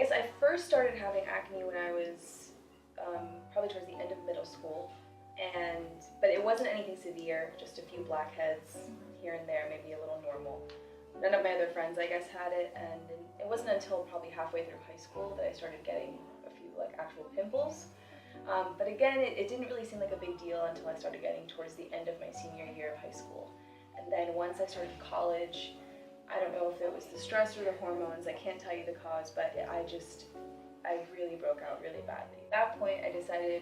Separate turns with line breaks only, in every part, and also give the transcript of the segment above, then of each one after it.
guess I first started having acne when I was probably towards the end of middle school, but it wasn't anything severe, just a few blackheads here and there, maybe a little normal. None of my other friends, I guess, had it, and it wasn't until probably halfway through high school that I started getting a few like actual pimples. But again, it didn't really seem like a big deal until I started getting towards the end of my senior year of high school. And then once I started college, I don't know if it was the stress or the hormones, I can't tell you the cause, but I really broke out really badly. At that point, I decided,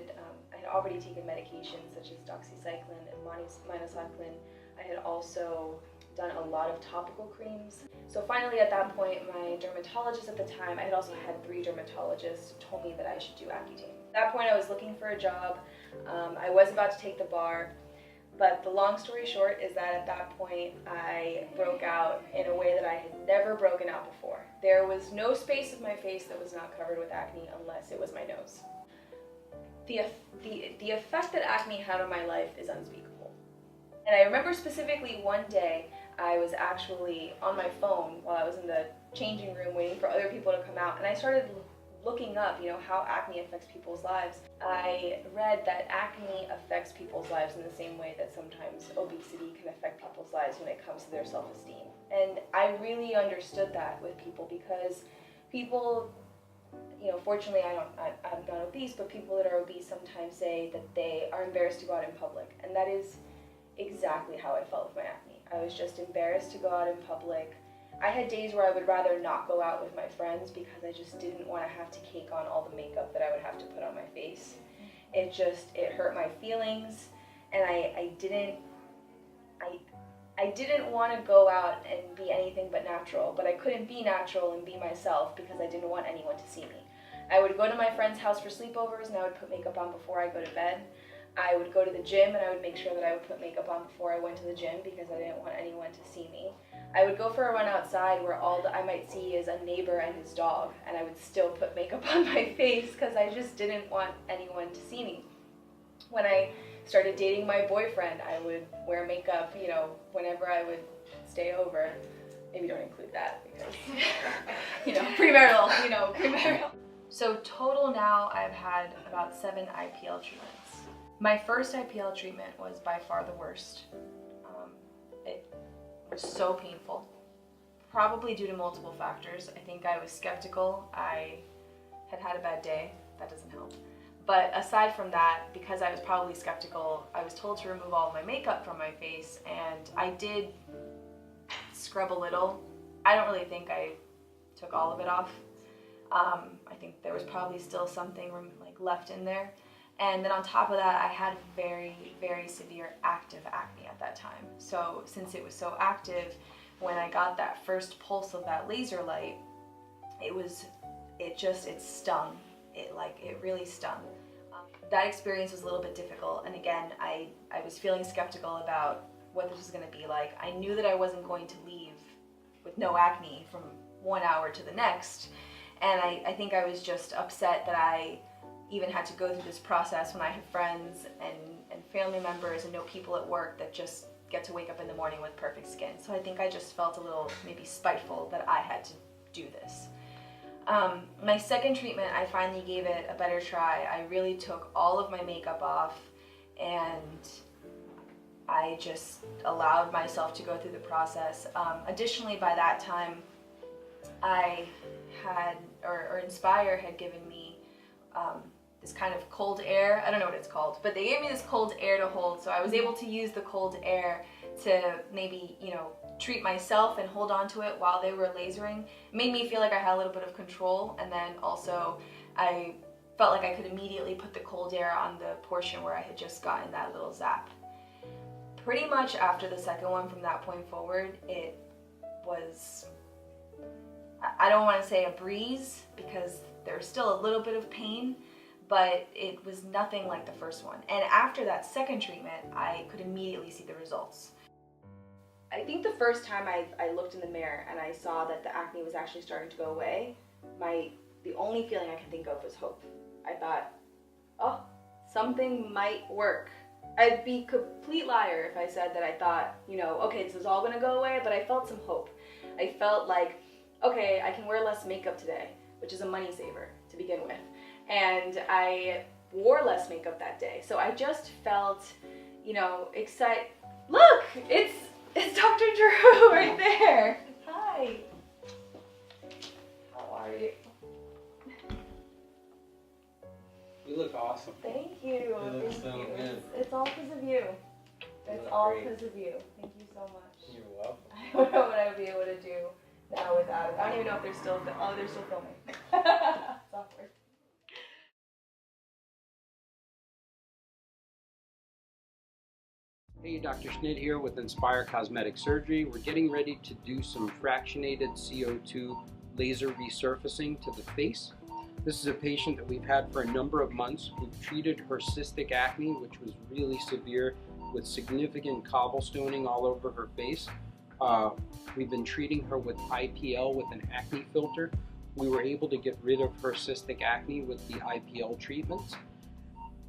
I had already taken medications such as doxycycline and minocycline. I had also done a lot of topical creams. So finally at that point, my dermatologist at the time, I had also had 3 dermatologists, told me that I should do Accutane. At that point I was looking for a job. I was about to take the bar, but the long story short is that at that point I broke out in a way that I had never broken out before. There was no space of my face that was not covered with acne unless it was my nose. The effect that acne had on my life is unspeakable. And I remember specifically one day I was actually on my phone while I was in the changing room waiting for other people to come out, and I started looking up, how acne affects people's lives. I read that acne affects people's lives in the same way that sometimes obesity can affect people's lives when it comes to their self-esteem. And I really understood that with people, because people, fortunately I'm not obese, but people that are obese sometimes say that they are embarrassed to go out in public, and that is exactly how I felt with my acne. I was just embarrassed to go out in public. I had days where I would rather not go out with my friends because I just didn't want to have to cake on all the makeup that I would have to put on my face. It hurt my feelings, and I didn't want to go out and be anything but natural, but I couldn't be natural and be myself because I didn't want anyone to see me. I would go to my friend's house for sleepovers and I would put makeup on before I go to bed. I would go to the gym and I would make sure that I would put makeup on before I went to the gym because I didn't want anyone to see me. I would go for a run outside where all that I might see is a neighbor and his dog, and I would still put makeup on my face because I just didn't want anyone to see me. When I started dating my boyfriend, I would wear makeup, whenever I would stay over. Maybe don't include that because, premarital. So total now I've had about 7 IPL treatments. My first IPL treatment was by far the worst. It was so painful, probably due to multiple factors. I think I was skeptical. I had a bad day. That doesn't help. But aside from that, because I was probably skeptical, I was told to remove all of my makeup from my face, and I did scrub a little. I don't really think I took all of it off. I think there was probably still something left in there. And then on top of that, I had very, very severe active acne at that time. So since it was so active, when I got that first pulse of that laser light, it stung. It really stung. That experience was a little bit difficult. And again, I was feeling skeptical about what this was going to be like. I knew that I wasn't going to leave with no acne from 1 hour to the next. And I think I was just upset that I even had to go through this process when I have friends and family members and know people at work that just get to wake up in the morning with perfect skin. So I think I just felt a little maybe spiteful that I had to do this. My second treatment, I finally gave it a better try. I really took all of my makeup off and I just allowed myself to go through the process. Additionally, by that time, I had, or Inspire had given me this kind of cold air. I don't know what it's called, but they gave me this cold air to hold, so I was able to use the cold air to maybe, treat myself and hold on to it while they were lasering. It made me feel like I had a little bit of control, and then also I felt like I could immediately put the cold air on the portion where I had just gotten that little zap. Pretty much after the second one, from that point forward, it was, I don't want to say a breeze because there was still a little bit of pain, but it was nothing like the first one. And after that second treatment, I could immediately see the results. I think the first time I looked in the mirror and I saw that the acne was actually starting to go away, the only feeling I could think of was hope. I thought, oh, something might work. I'd be a complete liar if I said that I thought, okay, this is all gonna go away, but I felt some hope. I felt like, okay, I can wear less makeup today. which is a money saver to begin with. And I wore less makeup that day. So I just felt, you know, excited. Look, it's Dr. Drew right there. Hi. How are you?
You look awesome.
Thank you.
You look
Thank
so
you.
good.
It's all because of you. It's all because of you. Thank you so much.
You're welcome.
I don't know what I would be able to do now without it. I don't even know if they're still. Oh, they're still filming. It's awkward.
Hey, Dr. Schnitt here with Inspire Cosmetic Surgery. We're getting ready to do some fractionated CO2 laser resurfacing to the face. This is a patient that we've had for a number of months. We've treated her cystic acne, which was really severe, with significant cobblestoning all over her face. We've been treating her with IPL with an acne filter. We were able to get rid of her cystic acne with the IPL treatments.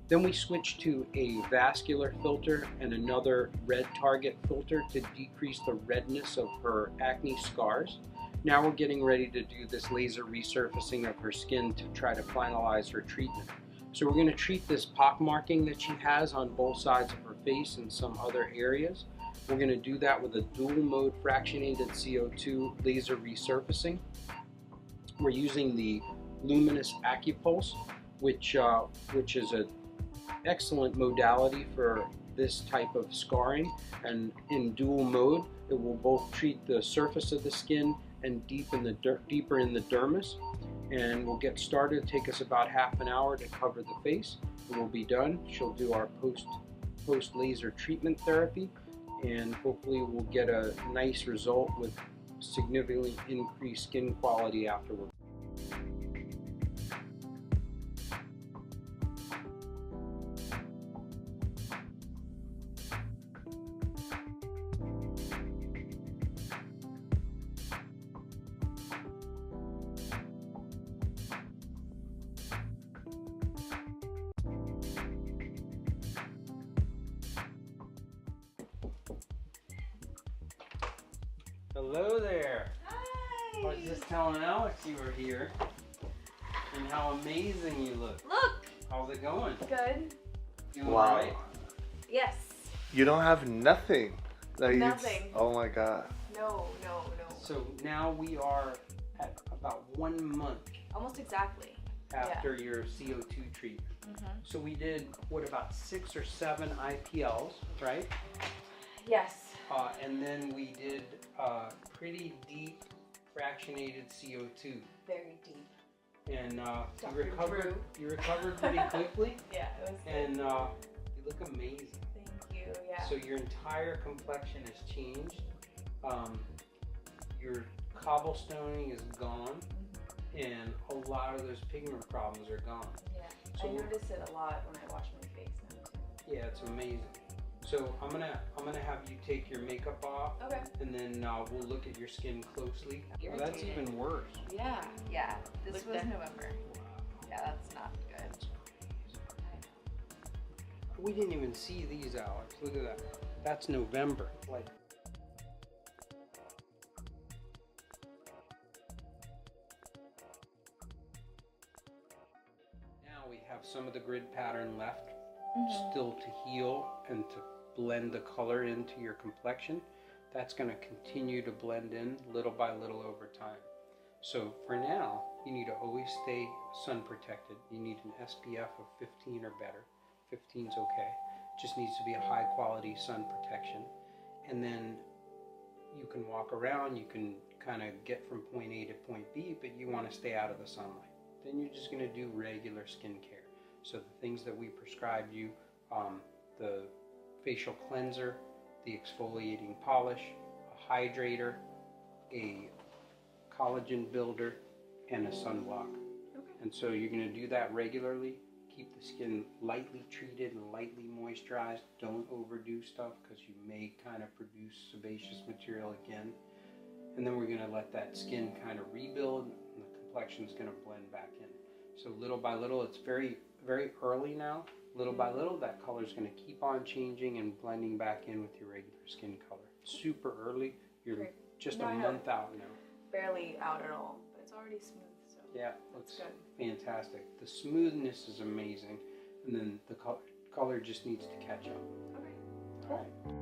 Then we switched to a vascular filter and another red target filter to decrease the redness of her acne scars. Now we're getting ready to do this laser resurfacing of her skin to try to finalize her treatment. So we're going to treat this pockmarking that she has on both sides of her face and some other areas. We're going to do that with a dual mode fractionated CO2 laser resurfacing. We're using the luminous AccuPulse, which is an excellent modality for this type of scarring, and in dual mode it will both treat the surface of the skin and deeper in the dermis. And we'll get started. It'll take us about half an hour to cover the face, and we'll be done. She'll do our post laser treatment therapy, and hopefully we'll get a nice result with significantly increased skin quality afterward. Hello there.
Hi.
I was just telling Alex you were here and how amazing you look.
Look.
How's it going?
Good.
Doing
Wow.
right?
Yes.
You don't have nothing. Like
Nothing.
Oh my god.
No.
So now we are at about 1 month
Almost exactly.
after your CO2 treatment.
Mm-hmm.
So we did, what, about 6 or 7 IPLs, right?
Yes.
And then we did pretty deep fractionated CO2.
Very deep.
And
Dr. Drew.
you recovered pretty quickly.
Yeah, it was good.
And you look amazing.
Thank you. Yeah.
So your entire complexion has changed. Your cobblestoning is gone, and a lot of those pigment problems are gone.
Yeah.
So
I notice it a lot when I wash my face now too.
yeah, it's amazing. So I'm gonna have you take your makeup off,
Okay.
and then we'll look at your skin closely. Well, that's
Irritated.
even worse.
Yeah. This was November.
Wow.
Yeah, that's not good.
That's crazy. We didn't even see these, Alex. Look at that. That's November. Like. Now we have some of the grid pattern left, still to heal and to blend the color into your complexion. That's going to continue to blend in little by little over time. So for now, you need to always stay sun protected. You need an SPF of 15 or better. 15 is okay. Just needs to be a high quality sun protection. And then you can walk around, you can kind of get from point A to point B, but you want to stay out of the sunlight. Then you're just going to do regular skincare. So the things that we prescribed you, the facial cleanser, the exfoliating polish, a hydrator, a collagen builder, and a sunblock.
Okay.
And so you're going to do that regularly. Keep the skin lightly treated and lightly moisturized. Don't overdo stuff because you may kind of produce sebaceous material again. And then we're going to let that skin kind of rebuild, and the complexion is going to blend back in. So little by little, it's very, very early now. Little by little, that color is going to keep on changing and blending back in with your regular skin color. Super early. You're
Great.
just
No,
a
I know.
month out now.
Barely out at all, but it's already smooth, so.
Yeah, looks
good.
fantastic. The smoothness is amazing, and then the color just needs to catch up.
Okay.
All right.